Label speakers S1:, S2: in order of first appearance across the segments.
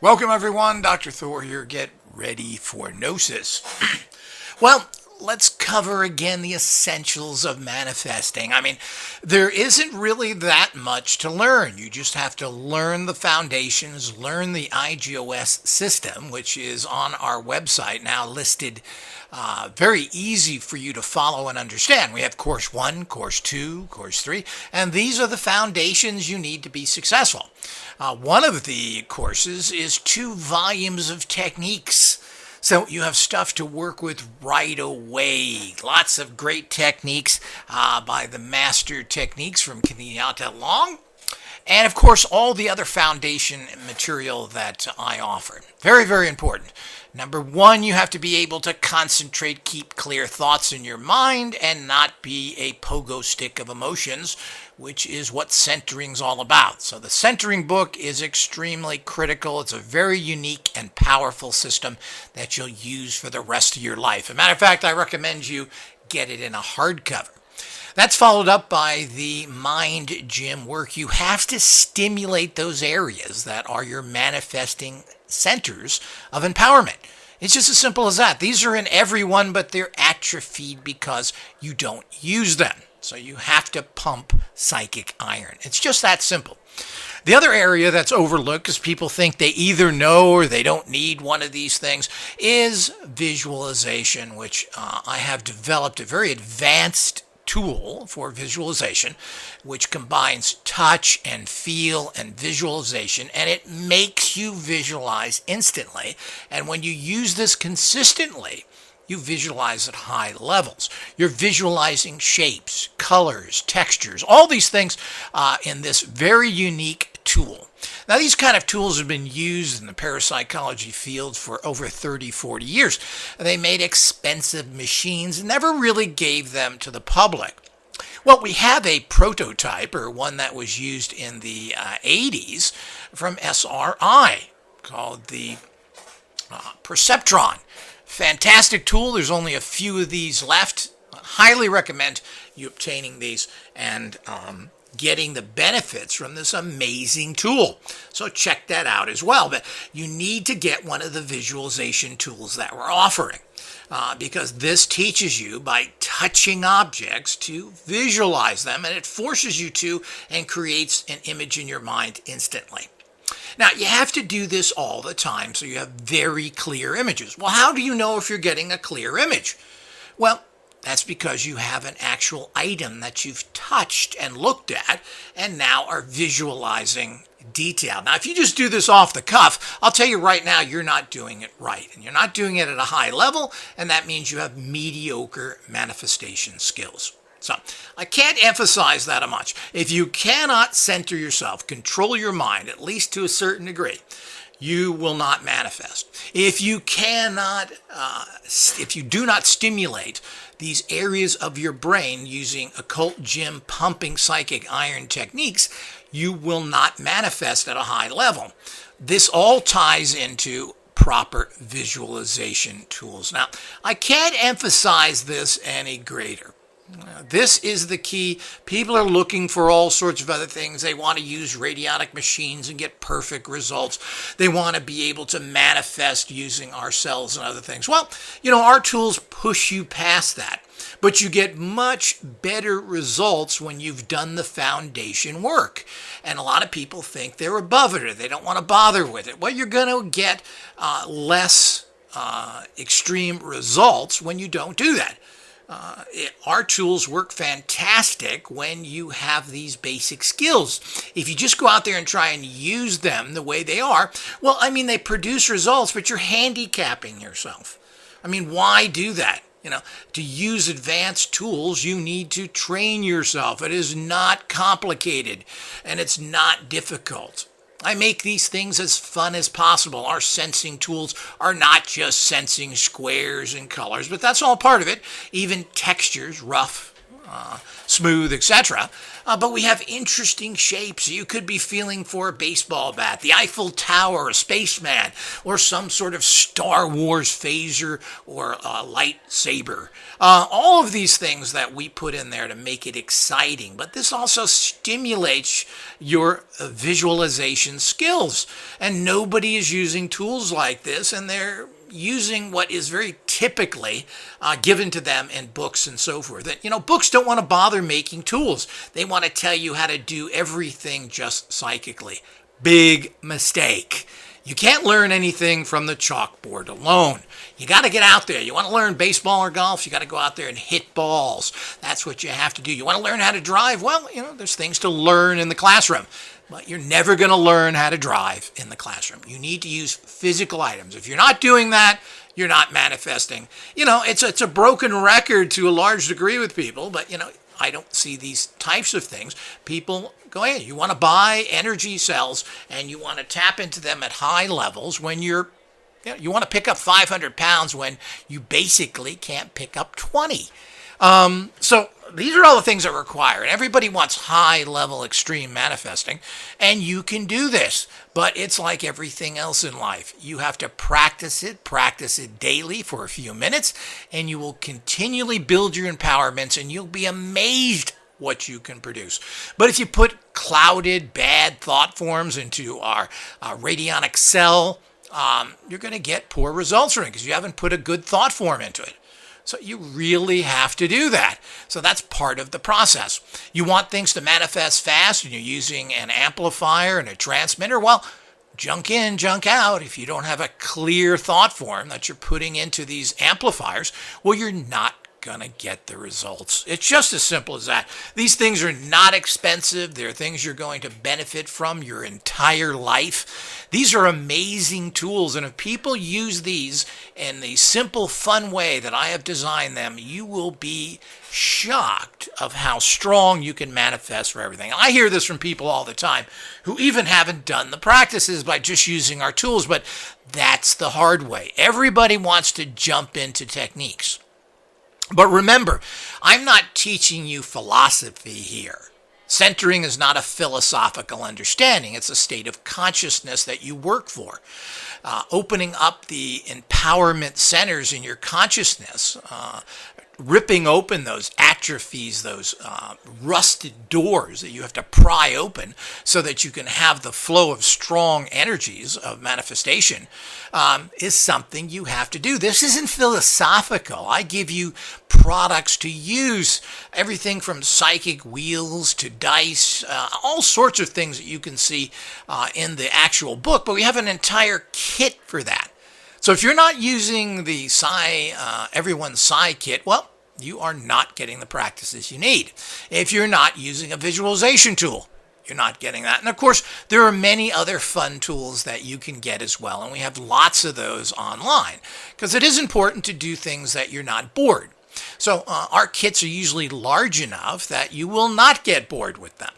S1: Welcome everyone, Dr. Thor here. Get ready for Gnosis. Well, let's cover again the essentials of manifesting. There isn't really that much to learn. You just have to learn the foundations, learn the IGOS system, which is on our website now listed. Very easy for you to follow and understand. We have Course 1, Course 2, Course 3, and these are the foundations you need to be successful. One of the courses is 2 volumes of techniques. So you have stuff to work with right away. Lots of great techniques by the master techniques from Kenyatta Long. And of course, all the other foundation material that I offer. Very, very important. Number 1, you have to be able to concentrate, keep clear thoughts in your mind, and not be a pogo stick of emotions, which is what centering's all about. So the centering book is extremely critical. It's a very unique and powerful system that you'll use for the rest of your life. As a matter of fact, I recommend you get it in a hardcover. That's followed up by the mind gym work. You have to stimulate those areas that are your manifesting centers of empowerment. It's just as simple as that. These are in everyone, but they're atrophied because you don't use them. So you have to pump psychic iron. It's just that simple. The other area that's overlooked, because people think they either know or they don't need one of these things, is visualization, which I have developed a very advanced tool for visualization, which combines touch and feel and visualization, and it makes you visualize instantly. And when you use this consistently, you visualize at high levels. You're visualizing shapes, colors, textures, all these things in this very unique tool. Now, these kind of tools have been used in the parapsychology field for over 30, 40 years. They made expensive machines and never really gave them to the public. Well, we have a prototype, or one that was used in the 80s from SRI called the Perceptron. Fantastic tool. There's only a few of these left. I highly recommend you obtaining these and getting the benefits from this amazing tool. So check that out as well. But you need to get one of the visualization tools that we're offering because this teaches you by touching objects to visualize them, and it forces you to and creates an image in your mind instantly. Now, you have to do this all the time so you have very clear images. Well, how do you know if you're getting a clear image? Well, that's because you have an actual item that you've touched and looked at and now are visualizing detail. Now, if you just do this off the cuff, I'll tell you right now, you're not doing it right. And you're not doing it at a high level, and that means you have mediocre manifestation skills. So, I can't emphasize that much. If you cannot center yourself, control your mind, at least to a certain degree, you will not manifest. If you do not stimulate these areas of your brain using occult gym pumping psychic iron techniques, you will not manifest at a high level. This all ties into proper visualization tools. Now, I can't emphasize this any greater. This is the key. People are looking for all sorts of other things. They want to use radionic machines and get perfect results. They want to be able to manifest using our cells and other things. Well, our tools push you past that, but you get much better results when you've done the foundation work. And a lot of people think they're above it or they don't want to bother with it. Well, you're going to get less extreme results when you don't do that. Our tools work fantastic when you have these basic skills. If you just go out there and try and use them the way they are, well, they produce results, but you're handicapping yourself. Why do that? To use advanced tools, you need to train yourself. It is not complicated, and it's not difficult. I make these things as fun as possible. Our sensing tools are not just sensing squares and colors, but that's all part of it. Even textures, rough, smooth, etc. But we have interesting shapes. You could be feeling for a baseball bat, the Eiffel Tower, a spaceman, or some sort of Star Wars phaser or a lightsaber. All of these things that we put in there to make it exciting. But this also stimulates your visualization skills. And nobody is using tools like this, and they're using what is very typically given to them in books and so forth. That, books don't want to bother making tools. They want to tell you how to do everything just psychically. Big mistake. You can't learn anything from the chalkboard alone. You got to get out there. You want to learn baseball or golf, you got to go out there and hit balls. That's what you have to do. You want to learn how to drive? Well, there's things to learn in the classroom. But you're never going to learn how to drive in the classroom. You need to use physical items. If you're not doing that, you're not manifesting. It's a broken record to a large degree with people, but, I don't see these types of things. People go ahead. You want to buy energy cells, and you want to tap into them at high levels when you want to pick up 500 pounds when you basically can't pick up 20. So these are all the things that require, and everybody wants high-level extreme manifesting, and you can do this, but it's like everything else in life. You have to practice it daily for a few minutes, and you will continually build your empowerments, and you'll be amazed what you can produce. But if you put clouded, bad thought forms into our radionic cell, you're going to get poor results from it because you haven't put a good thought form into it. So you really have to do that. So that's part of the process. You want things to manifest fast and you're using an amplifier and a transmitter. Well, junk in, junk out. If you don't have a clear thought form that you're putting into these amplifiers, well, you're not going to get the results. It's just as simple as that. These things are not expensive. They're things you're going to benefit from your entire life. These are amazing tools, and if people use these in the simple, fun way that I have designed them, you will be shocked of how strong you can manifest for everything. I hear this from people all the time who even haven't done the practices by just using our tools, but that's the hard way. Everybody wants to jump into techniques. But remember, I'm not teaching you philosophy here. Centering is not a philosophical understanding. It's a state of consciousness that you work for. Opening up the empowerment centers in your consciousness, ripping open those atrophies, those rusted doors that you have to pry open so that you can have the flow of strong energies of manifestation is something you have to do. This isn't philosophical. I give you products to use, everything from psychic wheels to dice, all sorts of things that you can see in the actual book, but we have an entire kit for that. So if you're not using the everyone's Psi kit, well, you are not getting the practices you need. If you're not using a visualization tool, you're not getting that. And of course, there are many other fun tools that you can get as well. And we have lots of those online because it is important to do things that you're not bored. So our kits are usually large enough that you will not get bored with them.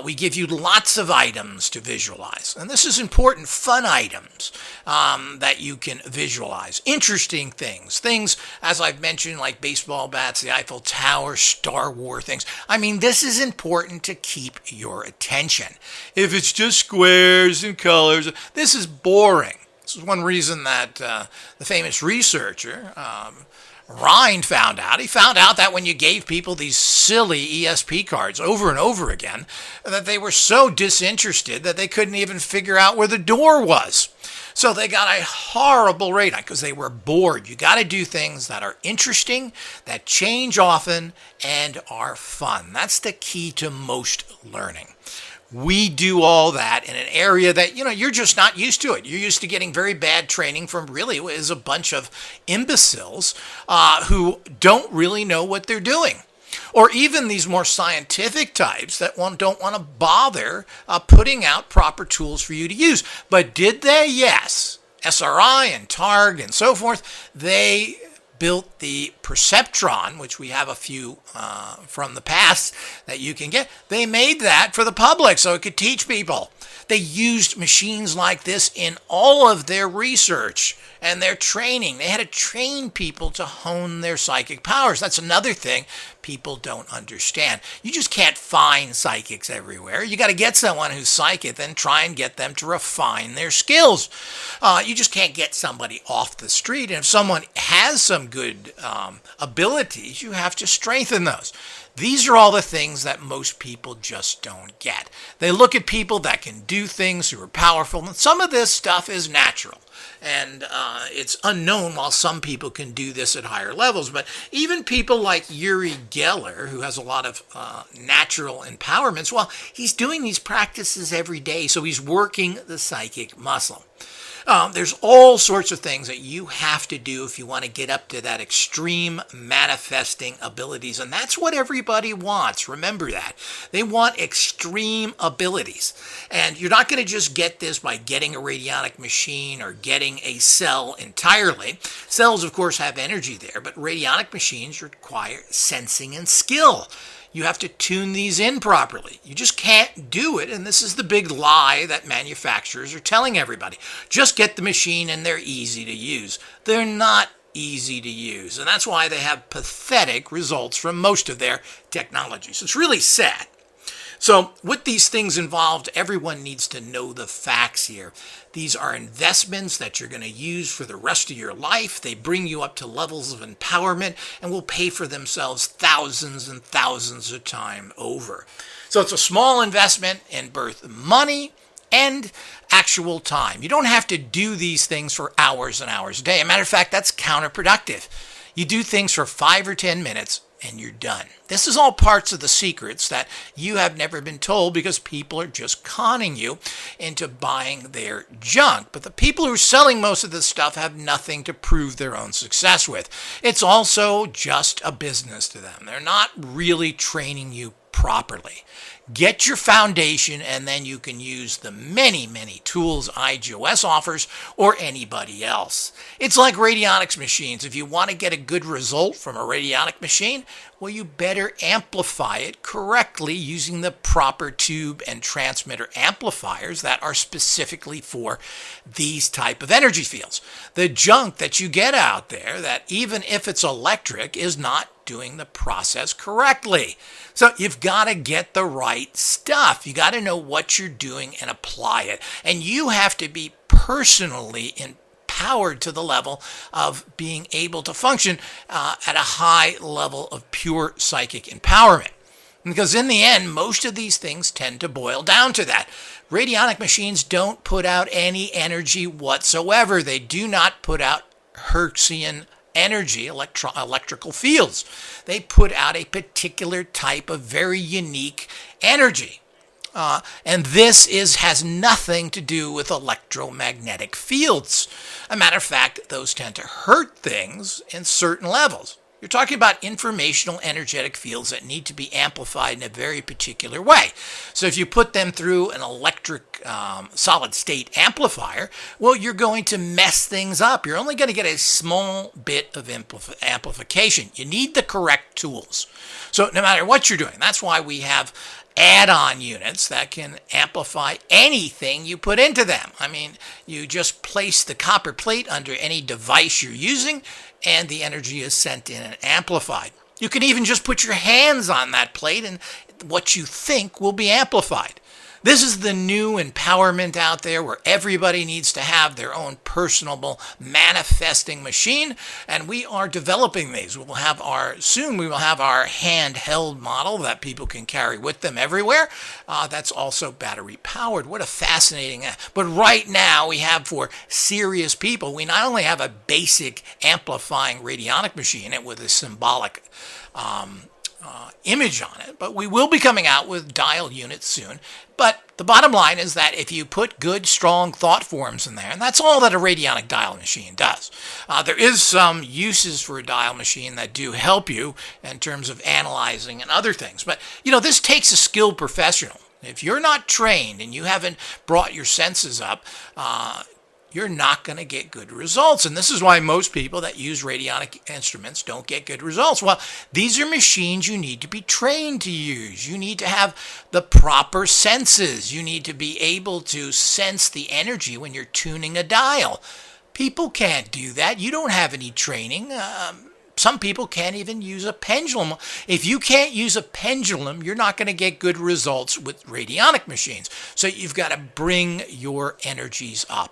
S1: We give you lots of items to visualize. And this is important, fun items that you can visualize. Interesting things. Things, as I've mentioned, like baseball bats, the Eiffel Tower, Star Wars things. I mean, this is important to keep your attention. If it's just squares and colors, this is boring. This is one reason that the famous researcher, Rind found out. He found out that when you gave people these silly ESP cards over and over again, that they were so disinterested that they couldn't even figure out where the door was. So they got a horrible rating because they were bored. You got to do things that are interesting, that change often, and are fun. That's the key to most learning. We do all that in an area that, you're just not used to it. You're used to getting very bad training from really is a bunch of imbeciles who don't really know what they're doing. Or even these more scientific types that don't want to bother putting out proper tools for you to use. But did they? Yes. SRI and TARG and so forth, they built the Perceptron, which we have a few from the past that you can get. They made that for the public so it could teach people. They used machines like this in all of their research. and their training. They had to train people to hone their psychic powers. That's another thing people don't understand. You just can't find psychics everywhere. You got to get someone who's psychic, then try and get them to refine their skills. You just can't get somebody off the street. And if someone has some good abilities, you have to strengthen those. These are all the things that most people just don't get. They look at people that can do things, who are powerful, and some of this stuff is natural. And it's unknown while some people can do this at higher levels. But even people like Uri Geller, who has a lot of natural empowerments, well, he's doing these practices every day, so he's working the psychic muscle. There's all sorts of things that you have to do if you want to get up to that extreme manifesting abilities. And that's what everybody wants. Remember that. They want extreme abilities. And you're not going to just get this by getting a radionic machine or getting a cell entirely. Cells, of course, have energy there, but radionic machines require sensing and skill. You have to tune these in properly. You just can't do it, and this is the big lie that manufacturers are telling everybody. Just get the machine and they're easy to use. They're not easy to use, and that's why they have pathetic results from most of their technologies. It's really sad. So with these things involved, everyone needs to know the facts here. These are investments that you're going to use for the rest of your life. They bring you up to levels of empowerment and will pay for themselves thousands and thousands of times over. So it's a small investment in both money and actual time. You don't have to do these things for hours and hours a day. As a matter of fact, that's counterproductive. You do things for 5 or 10 minutes and you're done. This is all parts of the secrets that you have never been told because people are just conning you into buying their junk. But the people who are selling most of this stuff have nothing to prove their own success with. It's also just a business to them. They're not really training you properly. Get your foundation, and then you can use the many, many tools IGOS offers or anybody else. It's like radionics machines. If you want to get a good result from a radionic machine, well, you better amplify it correctly using the proper tube and transmitter amplifiers that are specifically for these type of energy fields. The junk that you get out there, that even if it's electric, is not doing the process correctly. So you've got to get the right stuff. You got to know what you're doing and apply it. And you have to be personally empowered to the level of being able to function at a high level of pure psychic empowerment. Because in the end, most of these things tend to boil down to that. Radionic machines don't put out any energy whatsoever. They do not put out Hertzian energy, electrical fields. They put out a particular type of very unique energy. And this has nothing to do with electromagnetic fields. As a matter of fact, those tend to hurt things in certain levels. You're talking about informational energetic fields that need to be amplified in a very particular way. So if you put them through an electric solid state amplifier, well, you're going to mess things up. You're only going to get a small bit of amplification. You need the correct tools. So no matter what you're doing, that's why we have add-on units that can amplify anything you put into them. I mean, you just place the copper plate under any device you're using, and the energy is sent in and amplified. You can even just put your hands on that plate, and what you think will be amplified. This is the new empowerment out there where everybody needs to have their own personable manifesting machine, and we are developing these. Soon we will have our handheld model that people can carry with them everywhere. That's also battery powered. What a fascinating. But right now we have, for serious people, we not only have a basic amplifying radionic machine with a symbolic image on it, but we will be coming out with dial units soon. But the bottom line is that if you put good, strong thought forms in there, and that's all that a radionic dial machine does. There is some uses for a dial machine that do help you in terms of analyzing and other things. But, this takes a skilled professional. If you're not trained and you haven't brought your senses up, you're not going to get good results. And this is why most people that use radionic instruments don't get good results. Well, these are machines you need to be trained to use. You need to have the proper senses. You need to be able to sense the energy when you're tuning a dial. People can't do that. You don't have any training. Some people can't even use a pendulum. If you can't use a pendulum, you're not going to get good results with radionic machines. So you've got to bring your energies up.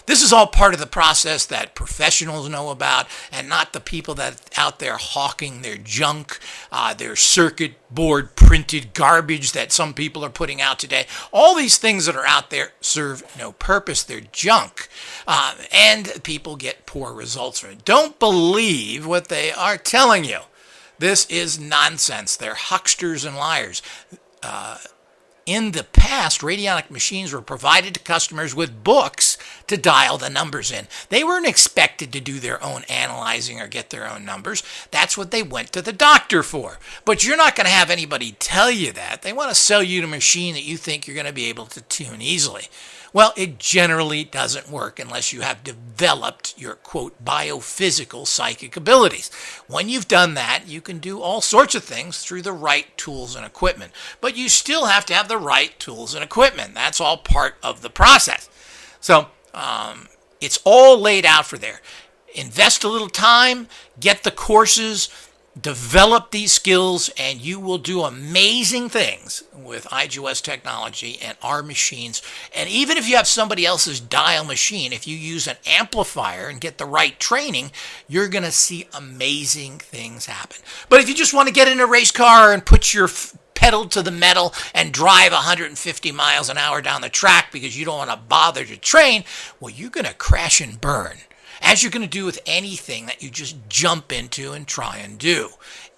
S1: This is all part of the process that professionals know about, and not the people that out there hawking their junk, their circuit board printed garbage that some people are putting out today. All these things that are out there serve no purpose. They're junk. And people get poor results from it. Don't believe what they are telling you. This is nonsense. They're hucksters and liars. In the past, radionic machines were provided to customers with books to dial the numbers in. They weren't expected to do their own analyzing or get their own numbers. That's what they went to the doctor for. But you're not going to have anybody tell you that. They want to sell you a machine that you think you're going to be able to tune easily. Well, it generally doesn't work unless you have developed your, quote, biophysical psychic abilities. When you've done that, you can do all sorts of things through the right tools and equipment. But you still have to have the right tools and equipment. That's all part of the process. So it's all laid out for there. Invest a little time, get the courses, develop these skills, and you will do amazing things with IGOS technology and our machines. And even if you have somebody else's dial machine, if you use an amplifier and get the right training, you're going to see amazing things happen. But if you just want to get in a race car and put your pedal to the metal and drive 150 miles an hour down the track because you don't want to bother to train, well, you're going to crash and burn, as you're going to do with anything that you just jump into and try and do.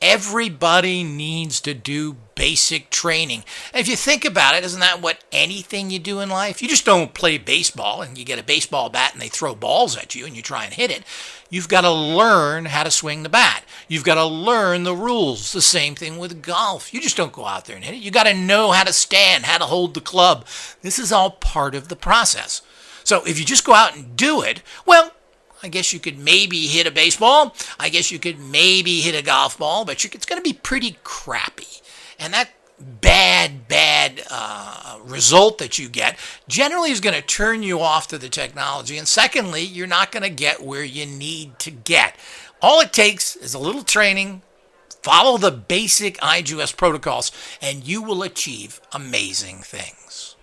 S1: Everybody needs to do basic training. And if you think about it, isn't that what anything you do in life? You just don't play baseball and you get a baseball bat and they throw balls at you and you try and hit it. You've got to learn how to swing the bat. You've got to learn the rules. The same thing with golf. You just don't go out there and hit it. You got to know how to stand, how to hold the club. This is all part of the process. So if you just go out and do it, well, I guess you could maybe hit a baseball. I guess you could maybe hit a golf ball, but it's going to be pretty crappy. And that bad result that you get generally is going to turn you off to the technology. And secondly, you're not going to get where you need to get. All it takes is a little training, follow the basic IGOS protocols, and you will achieve amazing things.